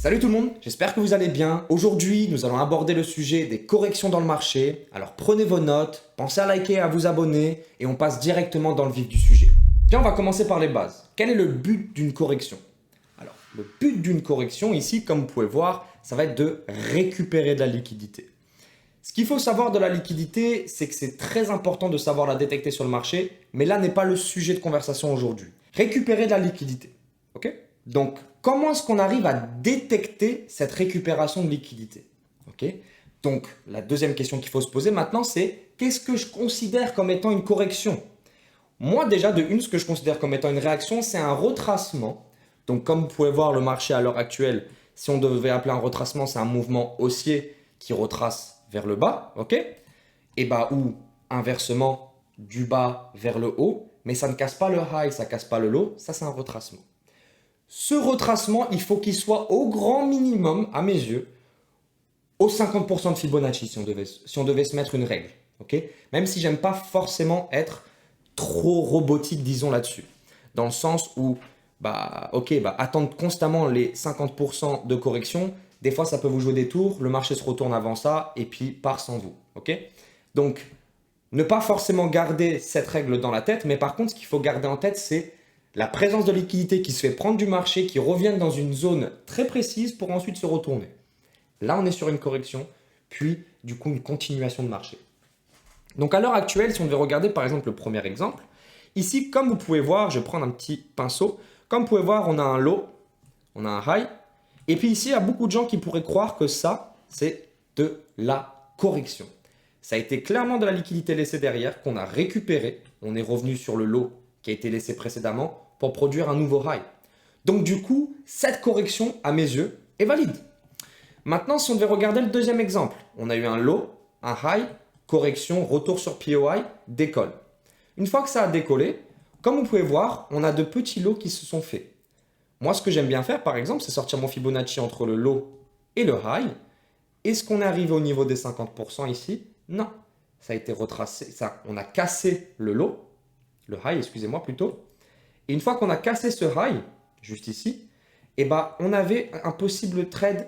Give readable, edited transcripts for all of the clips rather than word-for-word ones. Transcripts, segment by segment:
Salut tout le monde, j'espère que vous allez bien. Aujourd'hui, nous allons aborder le sujet des corrections dans le marché. Alors prenez vos notes, pensez à liker et à vous abonner et on passe directement dans le vif du sujet. Tiens, on va commencer par les bases. Quel est le but d'une correction? Alors, le but d'une correction ici, comme vous pouvez voir, ça va être de récupérer de la liquidité. Ce qu'il faut savoir de la liquidité, c'est que c'est très important de savoir la détecter sur le marché, mais là n'est pas le sujet de conversation aujourd'hui. Récupérer de la liquidité, ok? Donc, comment est-ce qu'on arrive à détecter cette récupération de liquidité? Ok. Donc, la deuxième question qu'il faut se poser maintenant, c'est qu'est-ce que je considère comme étant une correction? Moi, déjà, de une, ce que je considère comme étant une réaction, c'est un retracement. Donc, comme vous pouvez voir, le marché à l'heure actuelle, si on devait appeler un retracement, c'est un mouvement haussier qui retrace vers le bas, ok? Et bah, ou inversement, du bas vers le haut, mais ça ne casse pas le high, ça ne casse pas le low, ça c'est un retracement. Ce retracement, il faut qu'il soit au grand minimum, à mes yeux, au 50% de Fibonacci, si on devait se mettre une règle. Okay, même si j'aime pas forcément être trop robotique, disons, là-dessus. Dans le sens où, attendre constamment les 50% de correction, des fois, ça peut vous jouer des tours, le marché se retourne avant ça, et puis part sans vous. Okay, donc, ne pas forcément garder cette règle dans la tête, mais par contre, ce qu'il faut garder en tête, c'est la présence de liquidité qui se fait prendre du marché, qui revient dans une zone très précise pour ensuite se retourner. Là, on est sur une correction, puis du coup une continuation de marché. Donc à l'heure actuelle, si on devait regarder par exemple le premier exemple, ici, comme vous pouvez voir, je vais prendre un petit pinceau, comme vous pouvez voir, on a un low, on a un high, et puis ici, il y a beaucoup de gens qui pourraient croire que ça, c'est de la correction. Ça a été clairement de la liquidité laissée derrière qu'on a récupéré, on est revenu sur le low qui a été laissé précédemment pour produire un nouveau high. Donc du coup, cette correction, à mes yeux, est valide. Maintenant, si on devait regarder le deuxième exemple, on a eu un low, un high, correction, retour sur POI, décolle. Une fois que ça a décollé, comme vous pouvez voir, on a de petits lows qui se sont faits. Moi, ce que j'aime bien faire, par exemple, c'est sortir mon Fibonacci entre le low et le high. Est-ce qu'on est arrivé au niveau des 50% ici? Non. Ça a été retracé, on a cassé le low, le high, excusez-moi plutôt. Et une fois qu'on a cassé ce high, juste ici, on avait un possible trade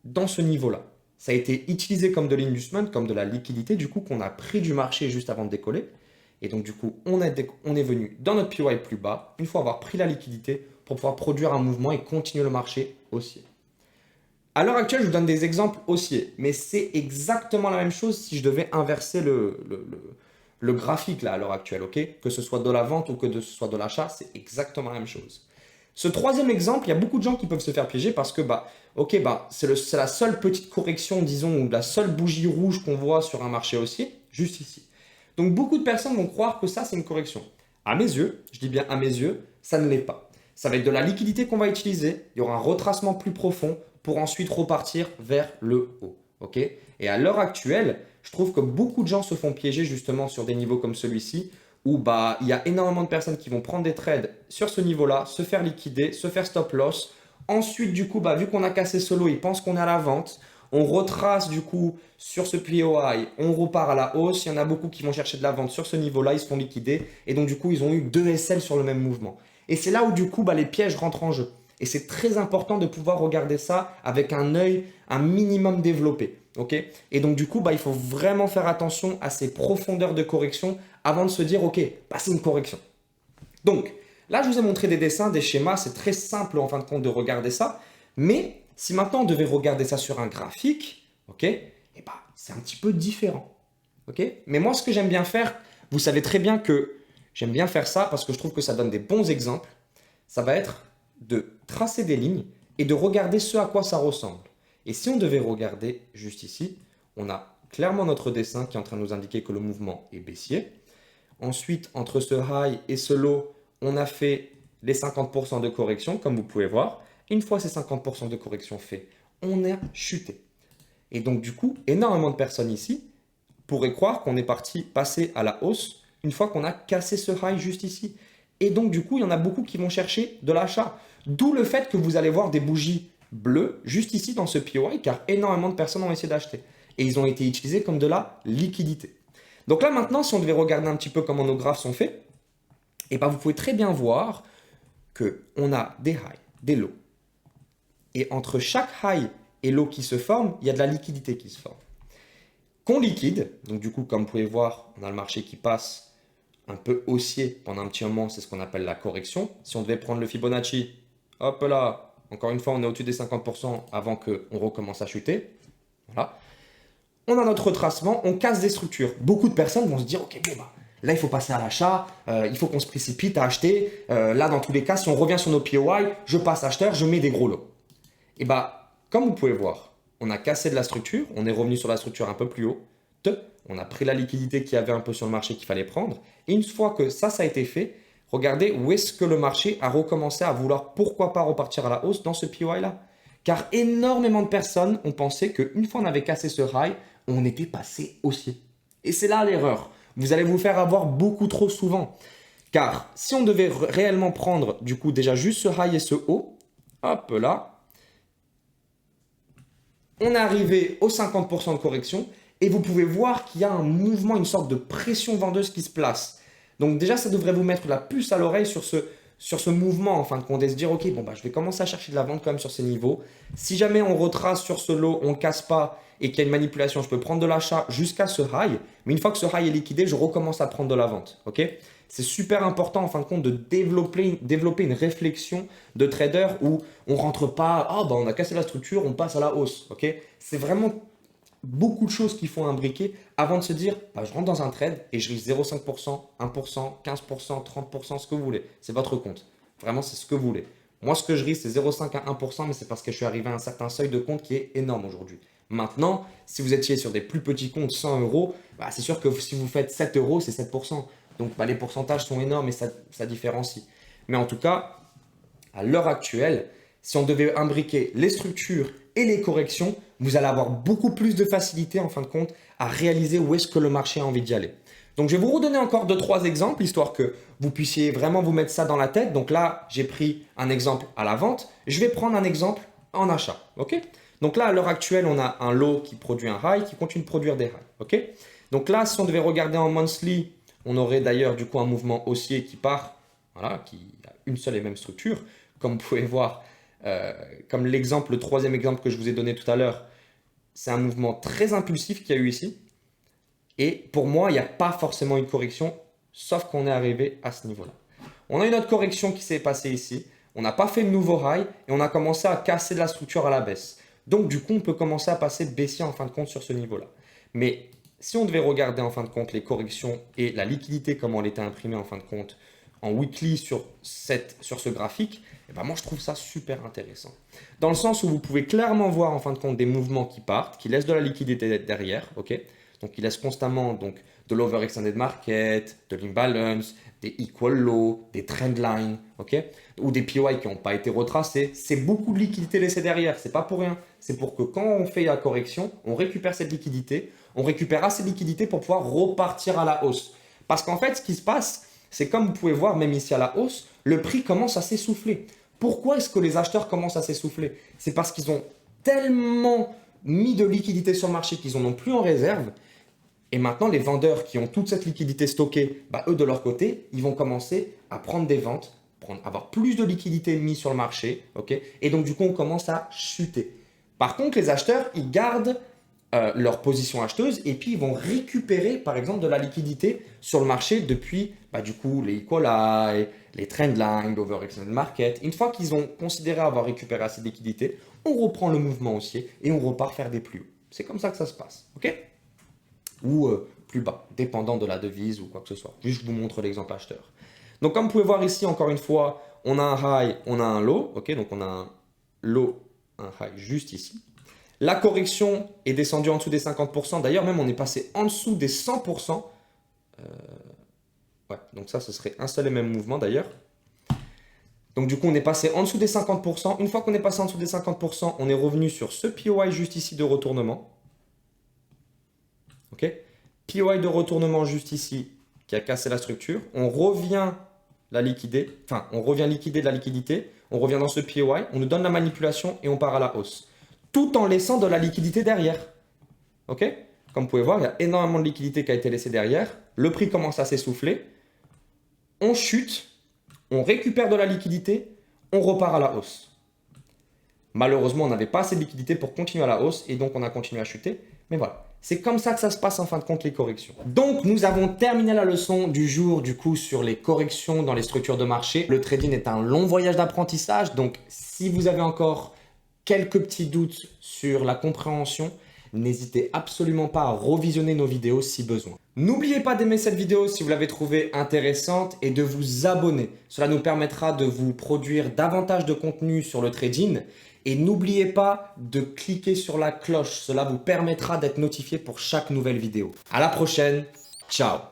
dans ce niveau-là. Ça a été utilisé comme de l'inducement, comme de la liquidité, du coup, qu'on a pris du marché juste avant de décoller. Et donc, du coup, on est venu dans notre POI plus bas, une fois avoir pris la liquidité, pour pouvoir produire un mouvement et continuer le marché haussier. À l'heure actuelle, je vous donne des exemples haussiers, mais c'est exactement la même chose si je devais inverser le graphique là à l'heure actuelle, ok? Que ce soit de la vente ou que ce soit de l'achat, c'est exactement la même chose. Ce troisième exemple, il y a beaucoup de gens qui peuvent se faire piéger parce que c'est la seule petite correction, disons, ou la seule bougie rouge qu'on voit sur un marché haussier, juste ici. Donc beaucoup de personnes vont croire que ça, c'est une correction. À mes yeux, je dis bien à mes yeux, ça ne l'est pas. Ça va être de la liquidité qu'on va utiliser, il y aura un retracement plus profond pour ensuite repartir vers le haut. Okay, et à l'heure actuelle, je trouve que beaucoup de gens se font piéger justement sur des niveaux comme celui-ci où il y a énormément de personnes qui vont prendre des trades sur ce niveau-là, se faire liquider, se faire stop loss. Ensuite, du coup, vu qu'on a cassé ce lot, ils pensent qu'on est à la vente. On retrace du coup sur ce POI, on repart à la hausse. Il y en a beaucoup qui vont chercher de la vente sur ce niveau-là, ils se font liquider. Et donc, du coup, ils ont eu 2 SL sur le même mouvement. Et c'est là où, du coup, les pièges rentrent en jeu. Et c'est très important de pouvoir regarder ça avec un œil un minimum développé. Okay, et donc, du coup, il faut vraiment faire attention à ces profondeurs de correction avant de se dire, ok, c'est une correction. Donc, là, je vous ai montré des dessins, des schémas. C'est très simple, en fin de compte, de regarder ça. Mais si maintenant, on devait regarder ça sur un graphique, ok, c'est un petit peu différent. Okay, mais moi, ce que j'aime bien faire, vous savez très bien que j'aime bien faire ça parce que je trouve que ça donne des bons exemples. Ça va être de tracer des lignes et de regarder ce à quoi ça ressemble. Et si on devait regarder juste ici, on a clairement notre dessin qui est en train de nous indiquer que le mouvement est baissier. Ensuite, entre ce high et ce low, on a fait les 50% de correction, comme vous pouvez voir. Une fois ces 50% de correction faits, on a chuté. Et donc, du coup, énormément de personnes ici pourraient croire qu'on est passer à la hausse une fois qu'on a cassé ce high juste ici. Et donc, du coup, il y en a beaucoup qui vont chercher de l'achat. D'où le fait que vous allez voir des bougies bleues juste ici dans ce POI, car énormément de personnes ont essayé d'acheter. Et ils ont été utilisés comme de la liquidité. Donc là, maintenant, si on devait regarder un petit peu comment nos graphes sont faits, vous pouvez très bien voir qu'on a des highs, des lows. Et entre chaque high et low qui se forme, il y a de la liquidité qui se forme. Qu'on liquide, donc du coup, comme vous pouvez voir, on a le marché qui passe un peu haussier pendant un petit moment, c'est ce qu'on appelle la correction. Si on devait prendre le Fibonacci, hop là, encore une fois, on est au-dessus des 50% avant qu'on recommence à chuter. Voilà. On a notre retracement, on casse des structures. Beaucoup de personnes vont se dire, ok, bon, bah, là, il faut passer à l'achat, il faut qu'on se précipite à acheter. Là, dans tous les cas, si on revient sur nos POI, je passe acheteur, je mets des gros lots. Et bah, comme vous pouvez voir, on a cassé de la structure, on est revenu sur la structure un peu plus haut, on a pris la liquidité qu'il y avait un peu sur le marché qu'il fallait prendre. Et une fois que ça a été fait, regardez où est-ce que le marché a recommencé à vouloir, pourquoi pas repartir à la hausse dans ce POI-là. Car énormément de personnes ont pensé qu'une fois on avait cassé ce high, on était passé haussier. Et c'est là l'erreur. Vous allez vous faire avoir beaucoup trop souvent. Car si on devait réellement prendre du coup déjà juste ce high et ce haut, hop là, on est arrivé aux 50% de correction et vous pouvez voir qu'il y a un mouvement, une sorte de pression vendeuse qui se place. Donc déjà, ça devrait vous mettre la puce à l'oreille sur ce mouvement en fin de compte et se dire, ok, bon, bah, je vais commencer à chercher de la vente quand même sur ces niveaux. Si jamais on retrace sur ce lot, on ne casse pas et qu'il y a une manipulation, je peux prendre de l'achat jusqu'à ce high. Mais une fois que ce high est liquidé, je recommence à prendre de la vente. Ok, c'est super important en fin de compte de développer une réflexion de trader où on ne rentre pas, ah, bah, on a cassé la structure, on passe à la hausse. Ok, c'est vraiment beaucoup de choses qu'il faut imbriquer avant de se dire bah, je rentre dans un trade et je risque 0,5%, 1%, 15%, 30%, ce que vous voulez. C'est votre compte. Vraiment, c'est ce que vous voulez. Moi, ce que je risque, c'est 0,5 à 1%, mais c'est parce que je suis arrivé à un certain seuil de compte qui est énorme aujourd'hui. Maintenant, si vous étiez sur des plus petits comptes, 100 euros, bah, c'est sûr que si vous faites 7 euros, c'est 7%. Donc, bah, les pourcentages sont énormes et ça différencie. Mais en tout cas, à l'heure actuelle, si on devait imbriquer les structures et les corrections, vous allez avoir beaucoup plus de facilité en fin de compte à réaliser où est-ce que le marché a envie d'y aller. Donc, je vais vous redonner encore 2-3 exemples, histoire que vous puissiez vraiment vous mettre ça dans la tête. Donc là, j'ai pris un exemple à la vente. Je vais prendre un exemple en achat. Ok? Donc là, à l'heure actuelle, on a un low qui produit un high, qui continue de produire des highs. Ok? Donc là, si on devait regarder en monthly, on aurait d'ailleurs du coup un mouvement haussier qui part, voilà, qui a une seule et même structure. Comme vous pouvez voir, comme l'exemple, le troisième exemple que je vous ai donné tout à l'heure, c'est un mouvement très impulsif qu'il y a eu ici. Et pour moi, il n'y a pas forcément une correction, sauf qu'on est arrivé à ce niveau-là. On a une autre correction qui s'est passée ici. On n'a pas fait de nouveau high et on a commencé à casser de la structure à la baisse. Donc, du coup, on peut commencer à passer baissier en fin de compte sur ce niveau-là. Mais si on devait regarder en fin de compte les corrections et la liquidité, comment elle était imprimée en fin de compte en weekly sur ce graphique, eh ben moi je trouve ça super intéressant. Dans le sens où vous pouvez clairement voir en fin de compte des mouvements qui partent, qui laissent de la liquidité derrière, ok? Donc qui laissent constamment donc, de l'overextended market, de l'imbalance, des equal low, des trendlines, ok? Ou des POI qui n'ont pas été retracés. C'est beaucoup de liquidité laissée derrière, c'est pas pour rien. C'est pour que quand on fait la correction, on récupère cette liquidité, on récupère assez de liquidité pour pouvoir repartir à la hausse. Parce qu'en fait, ce qui se passe, c'est comme vous pouvez voir, même ici à la hausse, le prix commence à s'essouffler. Pourquoi est-ce que les acheteurs commencent à s'essouffler? C'est parce qu'ils ont tellement mis de liquidité sur le marché qu'ils n'en ont plus en réserve. Et maintenant, les vendeurs qui ont toute cette liquidité stockée, bah, eux de leur côté, ils vont commencer à prendre des ventes, avoir plus de liquidité mise sur le marché. Okay, et donc, du coup, on commence à chuter. Par contre, les acheteurs, ils gardent leur position acheteuse et puis ils vont récupérer par exemple de la liquidité sur le marché depuis du coup les equal high, les trendlines, l'overextended market. Une fois qu'ils ont considéré avoir récupéré assez de liquidité, on reprend le mouvement haussier et on repart faire des plus hauts. C'est comme ça que ça se passe, ok? Ou plus bas, dépendant de la devise ou quoi que ce soit. Juste je vous montre l'exemple acheteur. Donc comme vous pouvez voir ici encore une fois, on a un high, on a un low, ok? Donc on a un low, un high juste ici. La correction est descendue en dessous des 50%. D'ailleurs, même on est passé en dessous des 100%. Ouais, donc ça, ce serait un seul et même mouvement d'ailleurs. Donc du coup, on est passé en dessous des 50%. Une fois qu'on est passé en dessous des 50%, on est revenu sur ce POI juste ici de retournement. Ok, POI de retournement juste ici qui a cassé la structure. On revient la liquider. Enfin, on revient liquider de la liquidité. On revient dans ce POI. On nous donne la manipulation et on part à la hausse, tout en laissant de la liquidité derrière. Ok? Comme vous pouvez voir, il y a énormément de liquidité qui a été laissée derrière. Le prix commence à s'essouffler. On chute, on récupère de la liquidité, on repart à la hausse. Malheureusement, on n'avait pas assez de liquidité pour continuer à la hausse et donc on a continué à chuter. Mais voilà, c'est comme ça que ça se passe en fin de compte les corrections. Donc nous avons terminé la leçon du jour du coup sur les corrections dans les structures de marché. Le trading est un long voyage d'apprentissage, donc si vous avez encore quelques petits doutes sur la compréhension, n'hésitez absolument pas à revisionner nos vidéos si besoin. N'oubliez pas d'aimer cette vidéo si vous l'avez trouvée intéressante et de vous abonner. Cela nous permettra de vous produire davantage de contenu sur le trading. Et n'oubliez pas de cliquer sur la cloche. Cela vous permettra d'être notifié pour chaque nouvelle vidéo. À la prochaine. Ciao.